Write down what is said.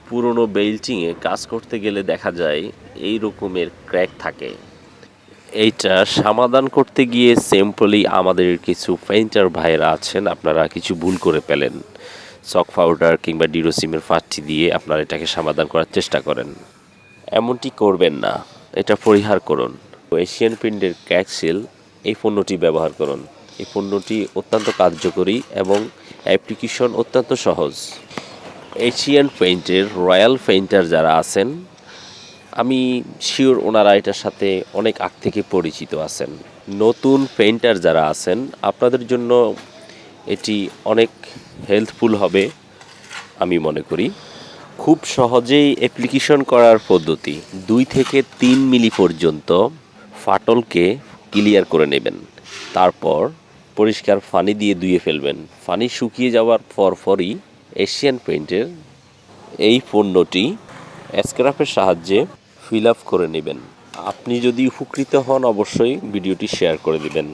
পুরনো বেল্টিংয়ে কাজ করতে গেলে দেখা যায় এই রকমের ক্র্যাক থাকে। এইটা সমাধান করতে গিয়ে সিম্পলি আমাদের কিছু পেইন্টার ভাইয়েরা আছেন, আপনারা কিছু ভুল করে পেলেন। চক পাউডার কিংবা ডিরোসিমের ফাঁটি দিয়ে আপনারা এটাকে সমাধান করার চেষ্টা করেন। এমনটি করবেন না, এটা পরিহার করুন। এশিয়ান পেইন্টের ক্র্যাক সিল এই পণ্যটি ব্যবহার করুন। এই পণ্যটি অত্যন্ত কার্যকরী এবং অ্যাপ্লিকেশন অত্যন্ত সহজ। এশিয়ান পেইন্টের রয়্যাল পেইন্টার যারা আছেন, আমি শিওর ওনারা এটার সাথে অনেক আগ থেকে পরিচিত আছেন। নতুন পেইন্টার যারা আছেন আপনাদের জন্য এটি অনেক হেল্পফুল হবে আমি মনে করি। খুব সহজেই অ্যাপ্লিকেশন করার পদ্ধতি, 2 থেকে 3 মিলি পর্যন্ত ফাটলকে ক্লিয়ার করে নেবেন। তারপর পরিষ্কার পানি দিয়ে ধুয়ে ফেলবেন। পানি শুকিয়ে যাওয়ার পরই এশিয়ান পেইন্টের এই পণ্যটি স্ক্রাপের সাহায্যে ফিল আপ করে নেবেন। আপনি যদি উপকৃত হন অবশ্যই ভিডিওটি শেয়ার করে দিবেন।